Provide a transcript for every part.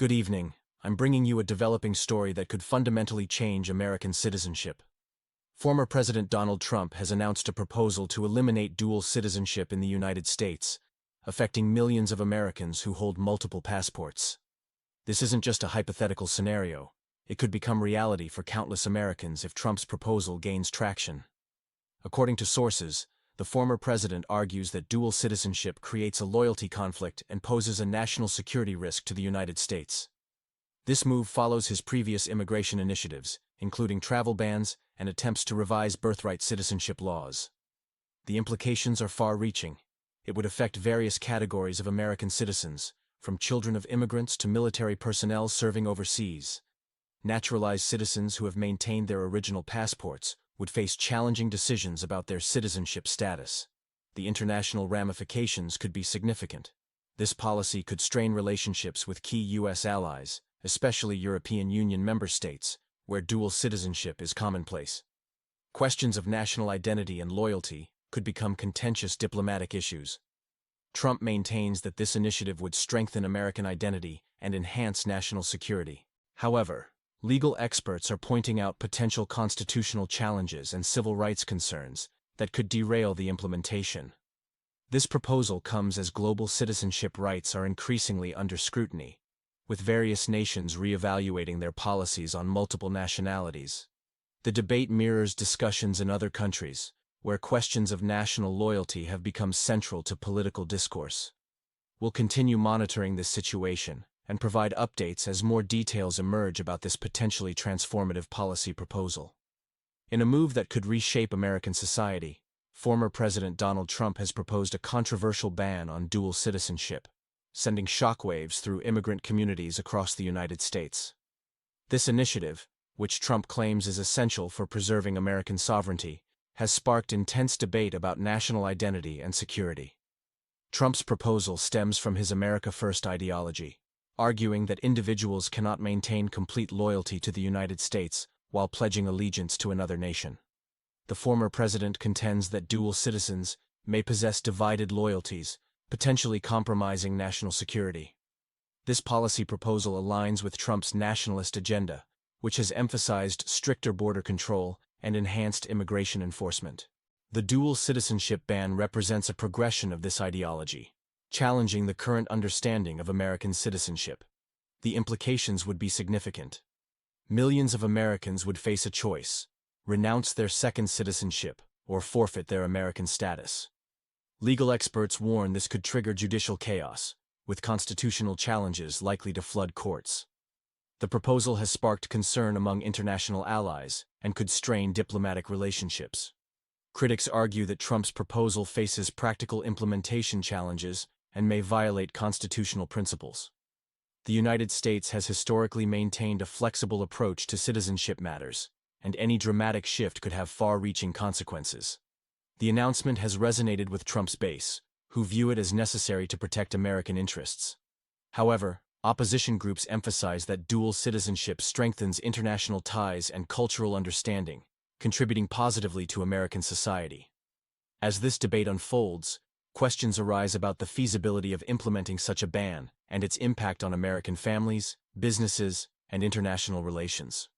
Good evening. I'm bringing you a developing story that could fundamentally change American citizenship. Former President Donald Trump has announced a proposal to eliminate dual citizenship in the United States, affecting millions of Americans who hold multiple passports. This isn't just a hypothetical scenario. It could become reality for countless Americans if Trump's proposal gains traction. According to sources, the former president argues that dual citizenship creates a loyalty conflict and poses a national security risk to the United States. This move follows his previous immigration initiatives, including travel bans and attempts to revise birthright citizenship laws. The implications are far-reaching. It would affect various categories of American citizens, from children of immigrants to military personnel serving overseas. Naturalized citizens who have maintained their original passports would face challenging decisions about their citizenship status. The international ramifications could be significant. This policy could strain relationships with key U.S. allies, especially European Union member states, where dual citizenship is commonplace. Questions of national identity and loyalty could become contentious diplomatic issues. Trump maintains that this initiative would strengthen American identity and enhance national security. However, legal experts are pointing out potential constitutional challenges and civil rights concerns that could derail the implementation. This proposal comes as global citizenship rights are increasingly under scrutiny, with various nations reevaluating their policies on multiple nationalities. The debate mirrors discussions in other countries, where questions of national loyalty have become central to political discourse. We'll continue monitoring this situation and provide updates as more details emerge about this potentially transformative policy proposal. In a move that could reshape American society, former President Donald Trump has proposed a controversial ban on dual citizenship, sending shockwaves through immigrant communities across the United States. This initiative, which Trump claims is essential for preserving American sovereignty, has sparked intense debate about national identity and security. Trump's proposal stems from his America First ideology, arguing that individuals cannot maintain complete loyalty to the United States while pledging allegiance to another nation. The former president contends that dual citizens may possess divided loyalties, potentially compromising national security. This policy proposal aligns with Trump's nationalist agenda, which has emphasized stricter border control and enhanced immigration enforcement. The dual citizenship ban represents a progression of this ideology, challenging the current understanding of American citizenship. The implications would be significant. Millions of Americans would face a choice: renounce their second citizenship or forfeit their American status. Legal experts warn this could trigger judicial chaos, with constitutional challenges likely to flood courts. The proposal has sparked concern among international allies and could strain diplomatic relationships. Critics argue that Trump's proposal faces practical implementation challenges and may violate constitutional principles. The United States has historically maintained a flexible approach to citizenship matters, and any dramatic shift could have far-reaching consequences. The announcement has resonated with Trump's base, who view it as necessary to protect American interests. However, opposition groups emphasize that dual citizenship strengthens international ties and cultural understanding, contributing positively to American society. As this debate unfolds, questions arise about the feasibility of implementing such a ban and its impact on American families, businesses, and international relations.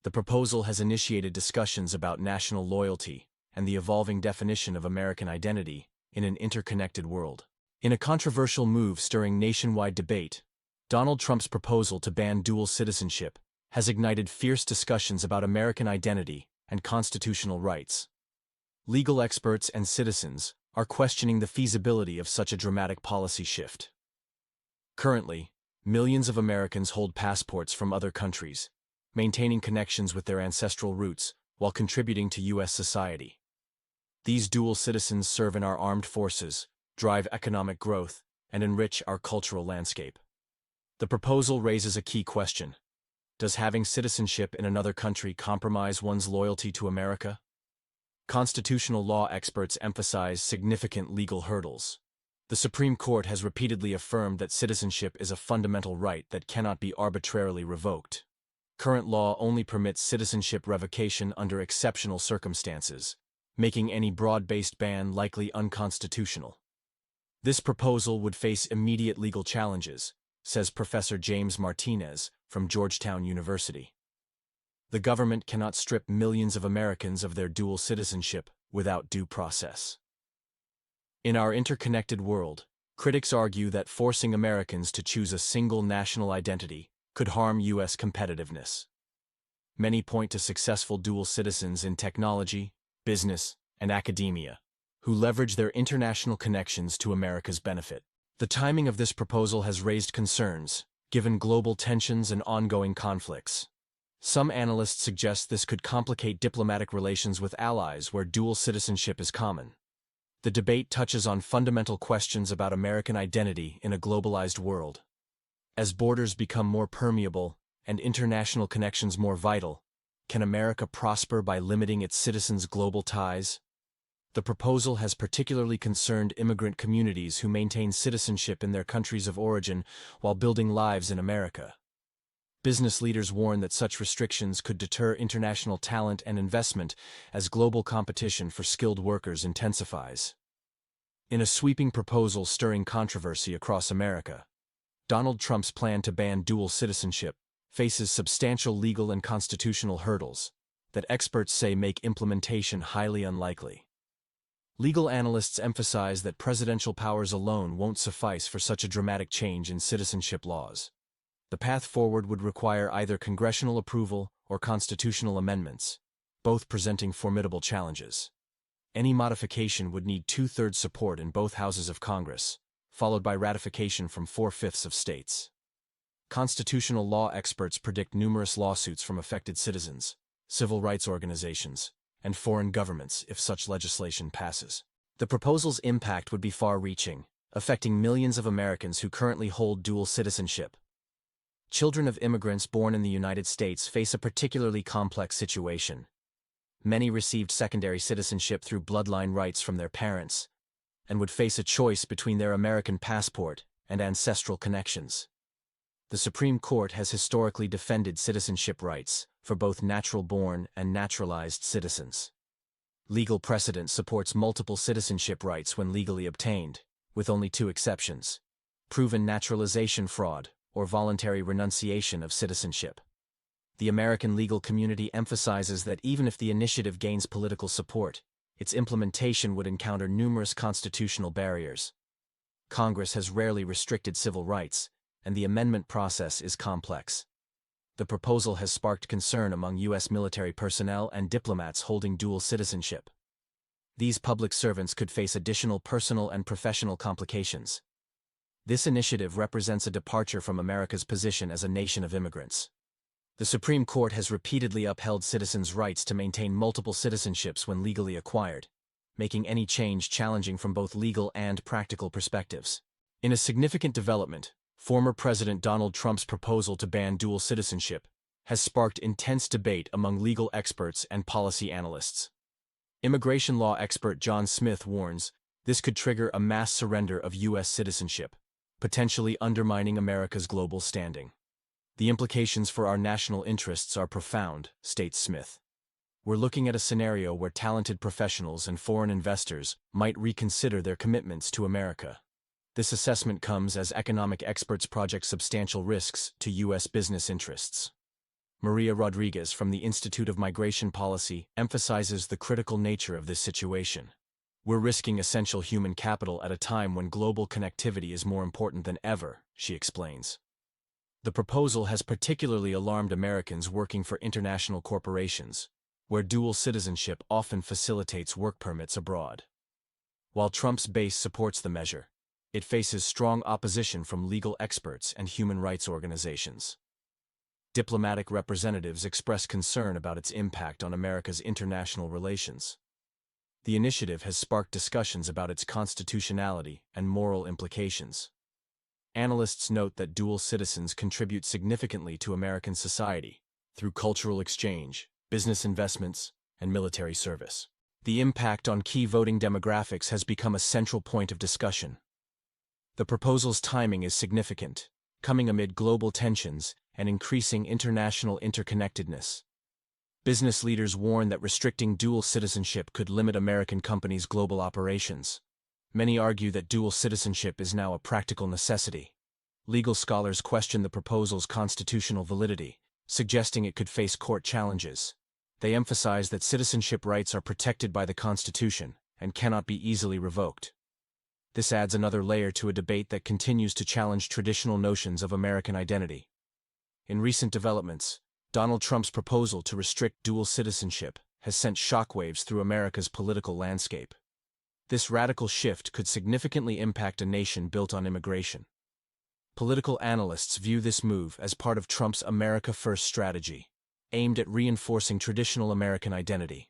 The proposal has initiated discussions about national loyalty and the evolving definition of American identity in an interconnected world. In a controversial move stirring nationwide debate, Donald Trump's proposal to ban dual citizenship has ignited fierce discussions about American identity and constitutional rights. Legal experts and citizens are questioning the feasibility of such a dramatic policy shift. Currently, millions of Americans hold passports from other countries, maintaining connections with their ancestral roots while contributing to U.S. society. These dual citizens serve in our armed forces, drive economic growth, and enrich our cultural landscape. The proposal raises a key question: does having citizenship in another country compromise one's loyalty to America? Constitutional law experts emphasize significant legal hurdles. The Supreme Court has repeatedly affirmed that citizenship is a fundamental right that cannot be arbitrarily revoked. Current law only permits citizenship revocation under exceptional circumstances, making any broad-based ban likely unconstitutional. This proposal would face immediate legal challenges, says Professor James Martinez from Georgetown University. The government cannot strip millions of Americans of their dual citizenship without due process. In our interconnected world, critics argue that forcing Americans to choose a single national identity could harm U.S. competitiveness. Many point to successful dual citizens in technology, business, and academia, who leverage their international connections to America's benefit. The timing of this proposal has raised concerns, given global tensions and ongoing conflicts. Some analysts suggest this could complicate diplomatic relations with allies where dual citizenship is common. The debate touches on fundamental questions about American identity in a globalized world. As borders become more permeable and international connections more vital, can America prosper by limiting its citizens' global ties? The proposal has particularly concerned immigrant communities who maintain citizenship in their countries of origin while building lives in America. Business leaders warn that such restrictions could deter international talent and investment as global competition for skilled workers intensifies. In a sweeping proposal stirring controversy across America, Donald Trump's plan to ban dual citizenship faces substantial legal and constitutional hurdles that experts say make implementation highly unlikely. Legal analysts emphasize that presidential powers alone won't suffice for such a dramatic change in citizenship laws. The path forward would require either congressional approval or constitutional amendments, both presenting formidable challenges. Any modification would need two-thirds support in both houses of Congress, followed by ratification from 4/5 of states. Constitutional law experts predict numerous lawsuits from affected citizens, civil rights organizations, and foreign governments if such legislation passes. The proposal's impact would be far-reaching, affecting millions of Americans who currently hold dual citizenship. Children of immigrants born in the United States face a particularly complex situation. Many received secondary citizenship through bloodline rights from their parents, and would face a choice between their American passport and ancestral connections. The Supreme Court has historically defended citizenship rights for both natural-born and naturalized citizens. Legal precedent supports multiple citizenship rights when legally obtained, with only two exceptions: proven naturalization fraud or voluntary renunciation of citizenship. The American legal community emphasizes that even if the initiative gains political support, its implementation would encounter numerous constitutional barriers. Congress has rarely restricted civil rights, and the amendment process is complex. The proposal has sparked concern among U.S. military personnel and diplomats holding dual citizenship. These public servants could face additional personal and professional complications. This initiative represents a departure from America's position as a nation of immigrants. The Supreme Court has repeatedly upheld citizens' rights to maintain multiple citizenships when legally acquired, making any change challenging from both legal and practical perspectives. In a significant development, former President Donald Trump's proposal to ban dual citizenship has sparked intense debate among legal experts and policy analysts. Immigration law expert John Smith warns this could trigger a mass surrender of U.S. citizenship, potentially undermining America's global standing. The implications for our national interests are profound, states Smith. We're looking at a scenario where talented professionals and foreign investors might reconsider their commitments to America. This assessment comes as economic experts project substantial risks to U.S. business interests. Maria Rodriguez from the Institute of Migration Policy emphasizes the critical nature of this situation. We're risking essential human capital at a time when global connectivity is more important than ever, she explains. The proposal has particularly alarmed Americans working for international corporations, where dual citizenship often facilitates work permits abroad. While Trump's base supports the measure, it faces strong opposition from legal experts and human rights organizations. Diplomatic representatives express concern about its impact on America's international relations. The initiative has sparked discussions about its constitutionality and moral implications. Analysts note that dual citizens contribute significantly to American society through cultural exchange, business investments, and military service. The impact on key voting demographics has become a central point of discussion. The proposal's timing is significant, coming amid global tensions and increasing international interconnectedness. Business leaders warn that restricting dual citizenship could limit American companies' global operations. Many argue that dual citizenship is now a practical necessity. Legal scholars question the proposal's constitutional validity, suggesting it could face court challenges. They emphasize that citizenship rights are protected by the Constitution and cannot be easily revoked. This adds another layer to a debate that continues to challenge traditional notions of American identity. In recent developments, Donald Trump's proposal to restrict dual citizenship has sent shockwaves through America's political landscape. This radical shift could significantly impact a nation built on immigration. Political analysts view this move as part of Trump's America First strategy, aimed at reinforcing traditional American identity.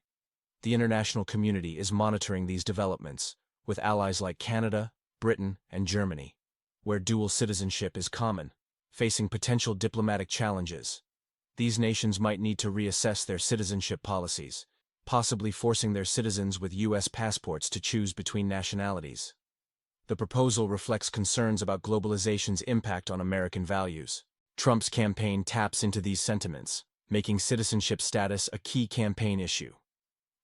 The international community is monitoring these developments, with allies like Canada, Britain, and Germany, where dual citizenship is common, facing potential diplomatic challenges. These nations might need to reassess their citizenship policies, possibly forcing their citizens with U.S. passports to choose between nationalities. The proposal reflects concerns about globalization's impact on American values. Trump's campaign taps into these sentiments, making citizenship status a key campaign issue.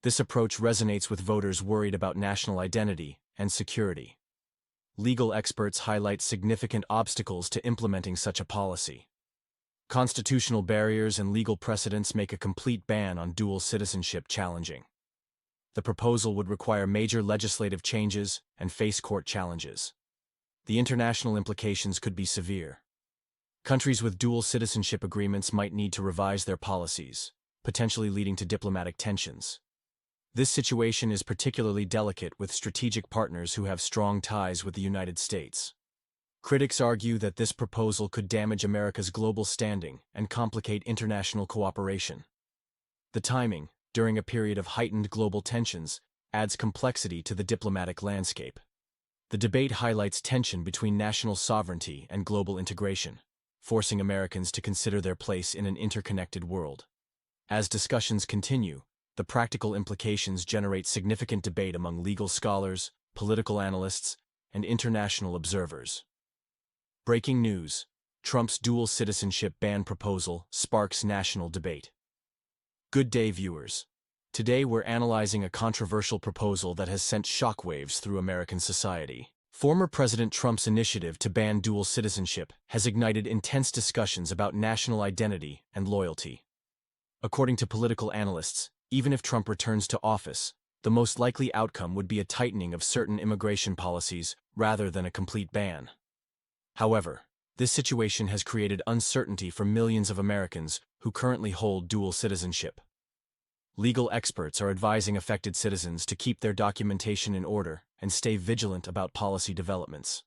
This approach resonates with voters worried about national identity and security. Legal experts highlight significant obstacles to implementing such a policy. Constitutional barriers and legal precedents make a complete ban on dual citizenship challenging. The proposal would require major legislative changes and face court challenges. The international implications could be severe. Countries with dual citizenship agreements might need to revise their policies, potentially leading to diplomatic tensions. This situation is particularly delicate with strategic partners who have strong ties with the United States. Critics argue that this proposal could damage America's global standing and complicate international cooperation. The timing, during a period of heightened global tensions, adds complexity to the diplomatic landscape. The debate highlights tension between national sovereignty and global integration, forcing Americans to consider their place in an interconnected world. As discussions continue, the practical implications generate significant debate among legal scholars, political analysts, and international observers. Breaking news: Trump's dual citizenship ban proposal sparks national debate. Good day, viewers. Today we're analyzing a controversial proposal that has sent shockwaves through American society. Former President Trump's initiative to ban dual citizenship has ignited intense discussions about national identity and loyalty. According to political analysts, even if Trump returns to office, the most likely outcome would be a tightening of certain immigration policies rather than a complete ban. However, this situation has created uncertainty for millions of Americans who currently hold dual citizenship. Legal experts are advising affected citizens to keep their documentation in order and stay vigilant about policy developments.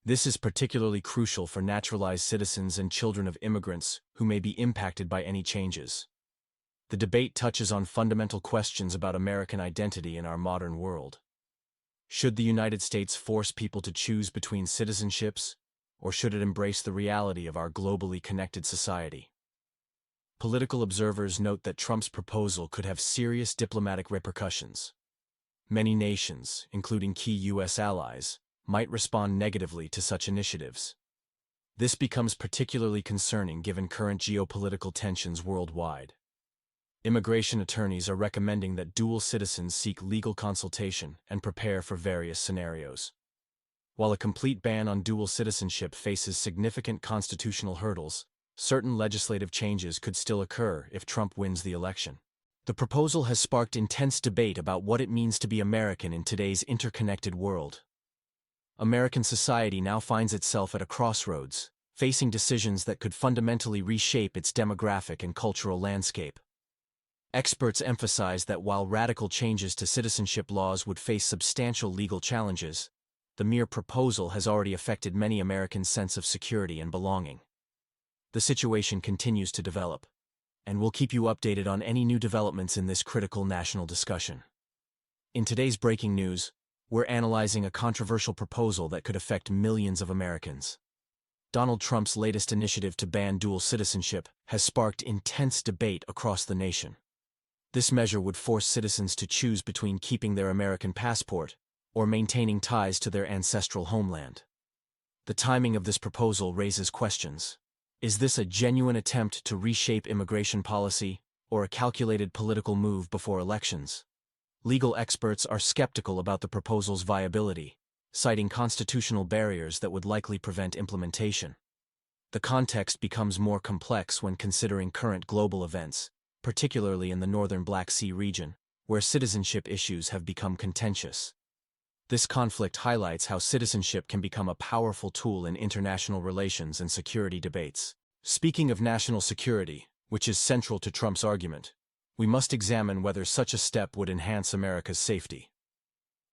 This is particularly crucial for naturalized citizens and children of immigrants who may be impacted by any changes. The debate touches on fundamental questions about American identity in our modern world. Should the United States force people to choose between citizenships, or should it embrace the reality of our globally connected society? Political observers note that Trump's proposal could have serious diplomatic repercussions. Many nations, including key U.S. allies, might respond negatively to such initiatives. This becomes particularly concerning given current geopolitical tensions worldwide. Immigration attorneys are recommending that dual citizens seek legal consultation and prepare for various scenarios. While a complete ban on dual citizenship faces significant constitutional hurdles, certain legislative changes could still occur if Trump wins the election. The proposal has sparked intense debate about what it means to be American in today's interconnected world. American society now finds itself at a crossroads, facing decisions that could fundamentally reshape its demographic and cultural landscape. Experts emphasize that while radical changes to citizenship laws would face substantial legal challenges, the mere proposal has already affected many Americans' sense of security and belonging. The situation continues to develop, and we'll keep you updated on any new developments in this critical national discussion. In today's breaking news, we're analyzing a controversial proposal that could affect millions of Americans. Donald Trump's latest initiative to ban dual citizenship has sparked intense debate across the nation. This measure would force citizens to choose between keeping their American passport or maintaining ties to their ancestral homeland. The timing of this proposal raises questions. Is this a genuine attempt to reshape immigration policy, or a calculated political move before elections? Legal experts are skeptical about the proposal's viability, citing constitutional barriers that would likely prevent implementation. The context becomes more complex when considering current global events, particularly in the northern Black Sea region, where citizenship issues have become contentious. This conflict highlights how citizenship can become a powerful tool in international relations and security debates. Speaking of national security, which is central to Trump's argument, we must examine whether such a step would enhance America's safety.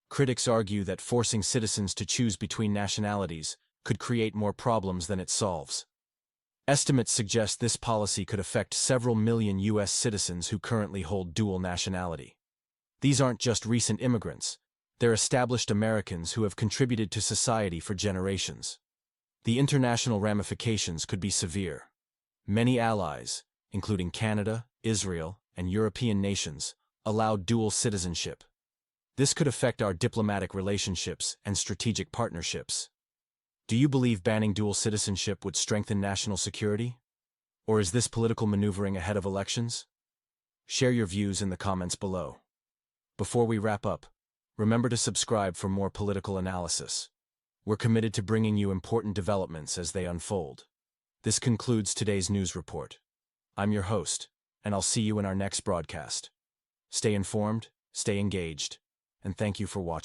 Critics argue that forcing citizens to choose between nationalities could create more problems than it solves. Estimates suggest this policy could affect several million U.S. citizens who currently hold dual nationality. These aren't just recent immigrants. They're established Americans who have contributed to society for generations. The international ramifications could be severe. Many allies, including Canada, Israel, and European nations, allow dual citizenship. This could affect our diplomatic relationships and strategic partnerships. Do you believe banning dual citizenship would strengthen national security? Or is this political maneuvering ahead of elections? Share your views in the comments below. Before we wrap up, remember to subscribe for more political analysis. We're committed to bringing you important developments as they unfold. This concludes today's news report. I'm your host, and I'll see you in our next broadcast. Stay informed, stay engaged, and thank you for watching.